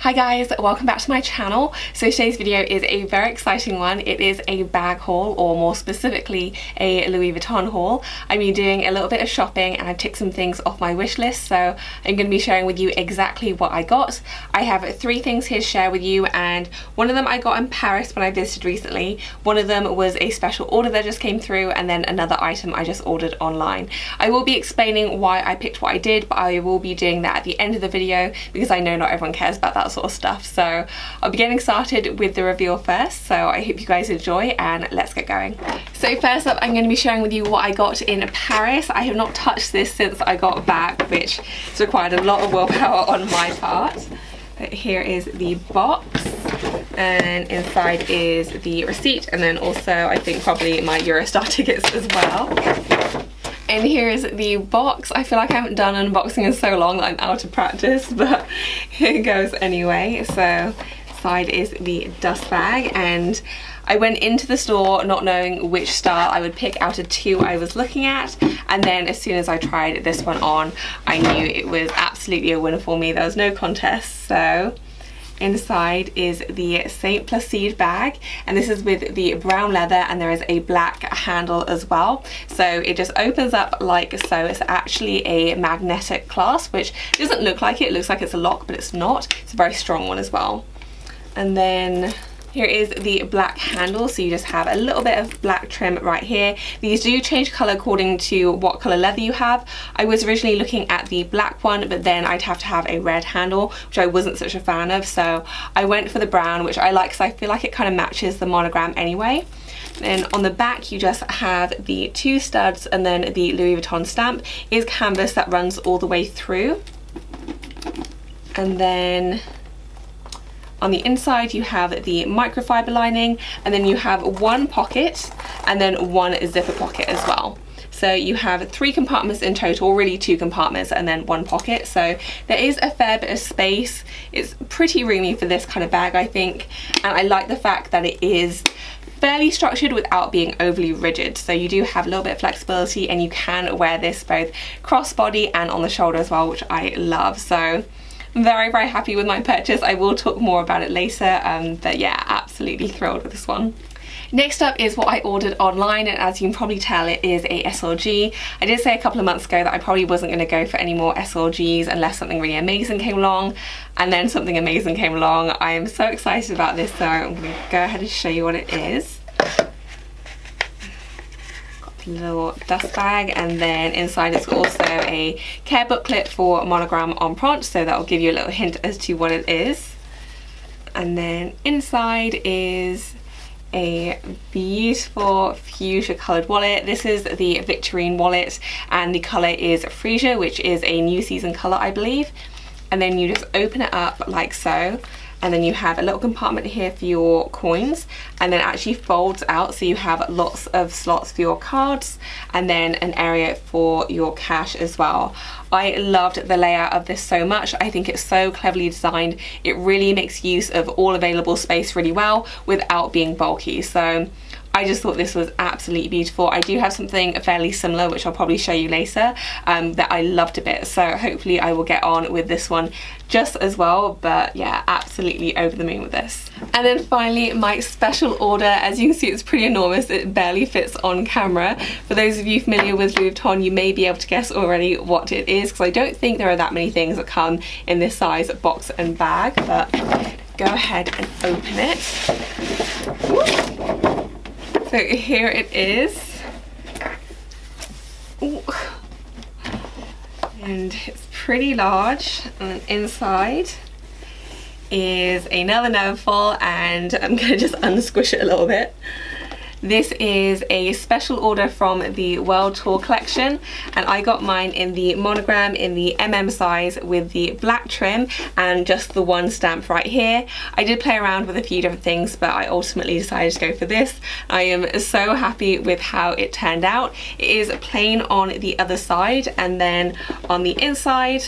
Hi guys, welcome back to my channel. So today's video is a very exciting one. It is a bag haul, or more specifically a Louis Vuitton haul. I'm doing a little bit of shopping and I've ticked some things off my wish list, so I'm going to be sharing with you exactly what I got. I have 3 things here to share with you, and one of them I got in Paris when I visited recently. One of them was a special order that just came through, and then another item I just ordered online. I will be explaining why I picked what I did, but I will be doing that at the end of the video because I know not everyone cares about that sort of stuff. So I'll be getting started with the reveal first, so I hope you guys enjoy and let's get going. So first up, I'm going to be sharing with you what I got in Paris. I have not touched this since I got back, which has required a lot of willpower on my part. But here is the box, and inside is the receipt, and then also I think probably my Eurostar tickets as well. And here is the box. I feel like I haven't done unboxing in so long that I'm out of practice, but here goes anyway. So side is the dust bag, and I went into the store not knowing which style I would pick out of 2 I was looking at, and then as soon as I tried this one on, I knew it was absolutely a winner for me. There was no contest. So inside is the Saint Placide bag, and this is with the brown leather, and there is a black handle as well. So it just opens up like so. It's actually a magnetic clasp, which doesn't look like it. It looks like it's a lock, but it's not. It's a very strong one as well. And then here is the black handle, so you just have a little bit of black trim right here. These do change colour according to what colour leather you have. I was originally looking at the black one, but then I'd have to have a red handle, which I wasn't such a fan of, so I went for the brown, which I like because I feel like it kind of matches the monogram anyway. Then on the back you just have the 2 studs, and then the Louis Vuitton stamp is canvas that runs all the way through. And then on the inside you have the microfiber lining, and then you have 1 pocket and then 1 zipper pocket as well. So you have 3 compartments in total, really 2 compartments and then 1 pocket. So there is a fair bit of space. It's pretty roomy for this kind of bag, I think. And I like the fact that it is fairly structured without being overly rigid. So you do have a little bit of flexibility, and you can wear this both crossbody and on the shoulder as well, which I love. So I'm very, very happy with my purchase. I will talk more about it later, but yeah, absolutely thrilled with this one. Next up is what I ordered online, and as you can probably tell, it is a SLG. I did say a couple of months ago that I probably wasn't going to go for any more SLGs unless something really amazing came along, and then something amazing came along. I am so excited about this, so I'm going to go ahead and show you what it is. Little dust bag, and then inside it's also a care booklet for monogram empreinte, so that will give you a little hint as to what it is. And then inside is a beautiful fuchsia coloured wallet. This is the Victorine Wallet, and the colour is Freesia, which is a new season colour, I believe. And then you just open it up like so, and then you have a little compartment here for your coins, and then it actually folds out, so you have lots of slots for your cards, and then an area for your cash as well. I loved the layout of this so much. I think it's so cleverly designed. It really makes use of all available space really well without being bulky. So I just thought this was absolutely beautiful. I do have something fairly similar, which I'll probably show you later, that I loved a bit. So hopefully I will get on with this one just as well. But yeah, absolutely over the moon with this. And then finally, my special order. As you can see, it's pretty enormous. It barely fits on camera. For those of you familiar with Louis Vuitton, you may be able to guess already what it is, because I don't think there are that many things that come in this size box and bag. But go ahead and open it. Woo! So here it is. Ooh. And it's pretty large, and inside is another Neverfull, and I'm gonna just unsquish it a little bit. This is a special order from the World Tour collection, and I got mine in the monogram in the size with the black trim and just the 1 stamp right here. I did play around with a few different things, but I ultimately decided to go for this. I am so happy with how it turned out. It is plain on the other side, and then on the inside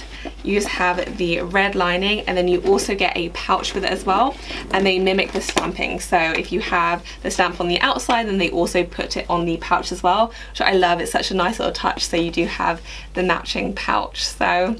you just have the red lining, and then you also get a pouch with it as well, and they mimic the stamping. So if you have the stamp on the outside, then they also put it on the pouch as well, which I love. It's such a nice little touch, so you do have the matching pouch. So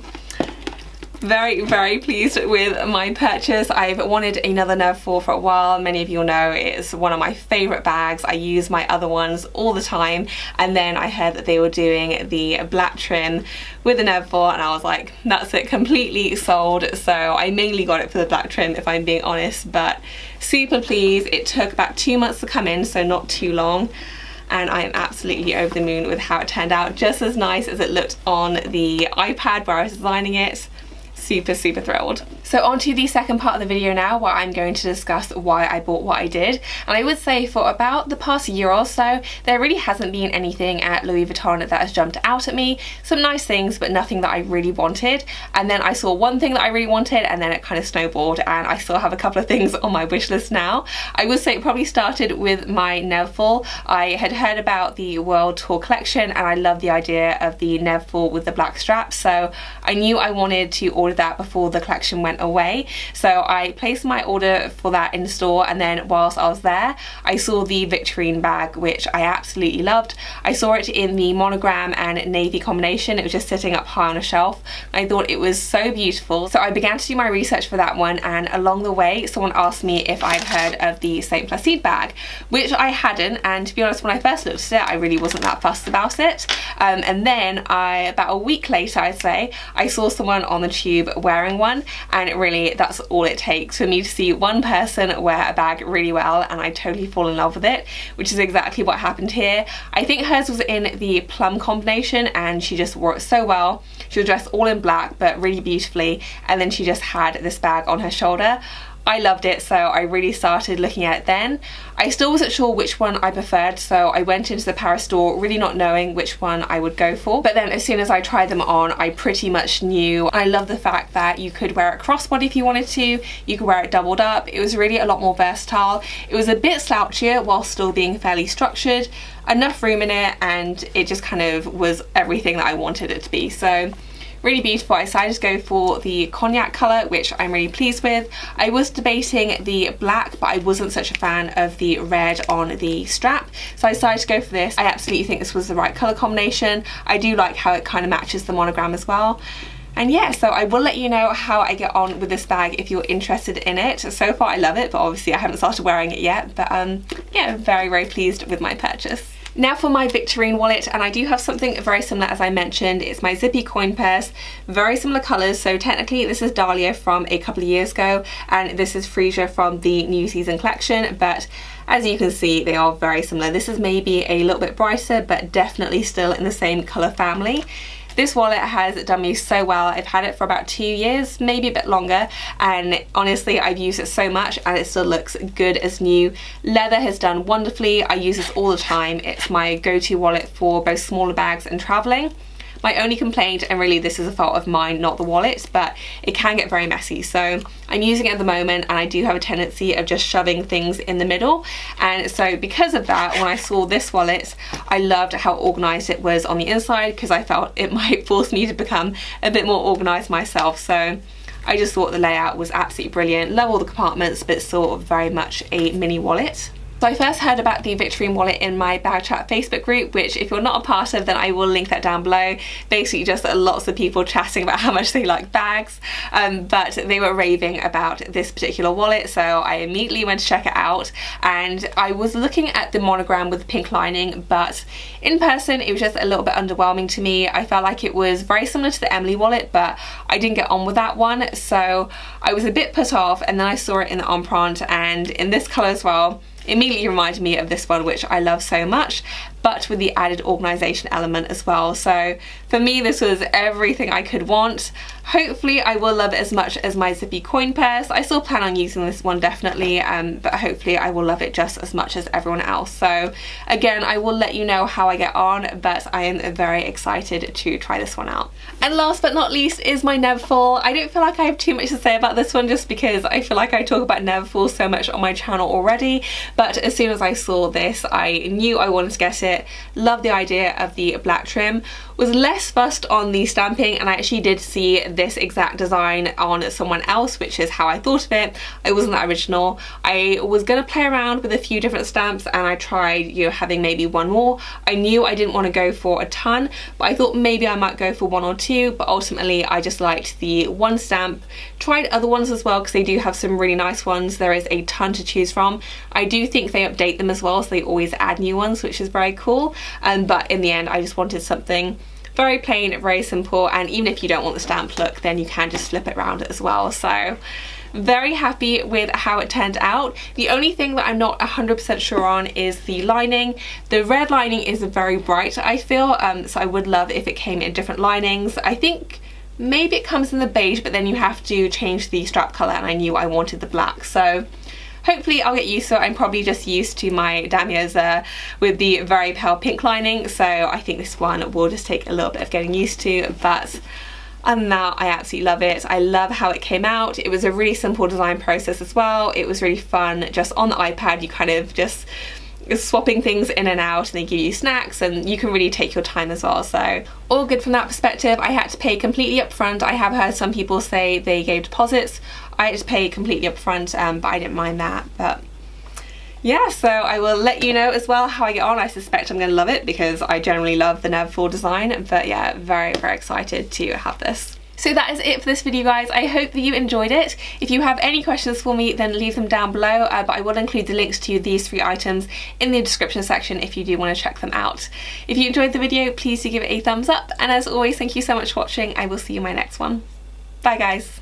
Very pleased with my purchase. I've wanted another Neverfull for a while. Many of you will know it's one of my favourite bags. I use my other ones all the time, and then I heard that they were doing the black trim with the Neverfull and I was like, that's it, completely sold. So I mainly got it for the black trim if I'm being honest, but super pleased. It took about 2 months to come in, so not too long. And I am absolutely over the moon with how it turned out, just as nice as it looked on the iPad where I was designing it. Super thrilled. So on to the second part of the video now, where I'm going to discuss why I bought what I did. And I would say for about the past year or so, there really hasn't been anything at Louis Vuitton that has jumped out at me. Some nice things, but nothing that I really wanted. And then I saw one thing that I really wanted, and then it kind of snowballed, and I still have a couple of things on my wish list now. I would say it probably started with my Neverfull. I had heard about the World Tour collection, and I love the idea of the Neverfull with the black straps, so I knew I wanted to order that before the collection went away. So I placed my order for that in store, and then whilst I was there I saw the Victorine bag, which I absolutely loved. I saw it in the monogram and navy combination. It was just sitting up high on a shelf. I thought it was so beautiful, so I began to do my research for that one, and along the way someone asked me if I'd heard of the Saint Placide bag, which I hadn't, and to be honest, when I first looked at it I really wasn't that fussed about it. And then about a week later, I'd say, I saw someone on the tube wearing one, and really that's all it takes for me to see one person wear a bag really well and I totally fall in love with it, which is exactly what happened here. I think hers was in the plum combination and she just wore it so well. She was dressed all in black but really beautifully, and then she just had this bag on her shoulder. I loved it, so I really started looking at it then. I still wasn't sure which one I preferred, so I went into the Paris store really not knowing which one I would go for. But then as soon as I tried them on, I pretty much knew. I love the fact that you could wear it crossbody if you wanted to, you could wear it doubled up. It was really a lot more versatile. It was a bit slouchier while still being fairly structured, enough room in it, and it just kind of was everything that I wanted it to be. So really beautiful. I decided to go for the cognac colour, which I'm really pleased with. I was debating the black, but I wasn't such a fan of the red on the strap, so I decided to go for this. I absolutely think this was the right colour combination. I do like how it kind of matches the monogram as well. And yeah, so I will let you know how I get on with this bag if you're interested in it. So far I love it, but obviously I haven't started wearing it yet. But yeah, very pleased with my purchase. Now for my Victorine wallet, and I do have something very similar as I mentioned. It's my zippy coin purse, very similar colours. So technically this is Dahlia from a couple of years ago, and this is Frisia from the new season collection, but as you can see they are very similar. This is maybe a little bit brighter, but definitely still in the same colour family. This wallet has done me so well. I've had it for about 2 years, maybe a bit longer, and honestly I've used it so much and it still looks good as new. Leather has done wonderfully. I use this all the time. It's my go-to wallet for both smaller bags and traveling. My only complaint, and really this is a fault of mine, not the wallet, but it can get very messy. So I'm using it at the moment and I do have a tendency of just shoving things in the middle. And so because of that, when I saw this wallet, I loved how organised it was on the inside, because I felt it might force me to become a bit more organised myself. So I just thought the layout was absolutely brilliant. Love all the compartments, but still very much a mini wallet. So I first heard about the Victorine wallet in my Bag Chat Facebook group, which if you're not a part of, then I will link that down below. Basically just lots of people chatting about how much they like bags, but they were raving about this particular wallet, so I immediately went to check it out. And I was looking at the monogram with the pink lining, but in person it was just a little bit underwhelming to me. I felt like it was very similar to the Emily wallet, but I didn't get on with that one, so I was a bit put off. And then I saw it in the Empreinte and in this colour as well. Immediately reminded me of this one, which I love so much, but with the added organisation element as well. So for me this was everything I could want. Hopefully I will love it as much as my zippy coin purse. I still plan on using this one definitely, but hopefully I will love it just as much as everyone else. So again, I will let you know how I get on, but I am very excited to try this one out. And last but not least is my Neverfull. I don't feel like I have too much to say about this one, just because I feel like I talk about Neverfull so much on my channel already, but as soon as I saw this I knew I wanted to get it. it, love the idea of the black trim. Was less fussed on the stamping, and I actually did see this exact design on someone else, which is how I thought of it. It wasn't the original. I was gonna play around with a few different stamps, and I tried, you know, having maybe one more. I knew I didn't want to go for a ton, but I thought maybe I might go for one or two, but ultimately I just liked the one stamp. Tried other ones as well because they do have some really nice ones. There is a ton to choose from. I do think they update them as well, so they always add new ones, which is very cool. But in the end I just wanted something very plain, very simple, and even if you don't want the stamp look, then you can just flip it around as well. So very happy with how it turned out. The only thing that I'm not 100% sure on is the lining. The red lining is very bright, I feel, so I would love if it came in different linings. I think maybe it comes in the beige, but then you have to change the strap colour, and I knew I wanted the black, so hopefully I'll get used to it. I'm probably just used to my damiers with the very pale pink lining, so I think this one will just take a little bit of getting used to, but other than that, I absolutely love it. I love how it came out. It was a really simple design process as well. It was really fun. Just on the iPad, you kind of just swapping things in and out, and they give you snacks, and you can really take your time as well, so all good from that perspective. I had to pay completely up front. I have heard some people say they gave deposits. I had to pay completely up front, but I didn't mind that. But yeah, so I will let you know as well how I get on. I suspect I'm going to love it because I generally love the Neverfull design, but yeah, very, very excited to have this. So that is it for this video, guys. I hope that you enjoyed it. If you have any questions for me, then leave them down below, but I will include the links to these 3 items in the description section if you do want to check them out. If you enjoyed the video, please do give it a thumbs up, and as always, thank you so much for watching. I will see you in my next one. Bye, guys.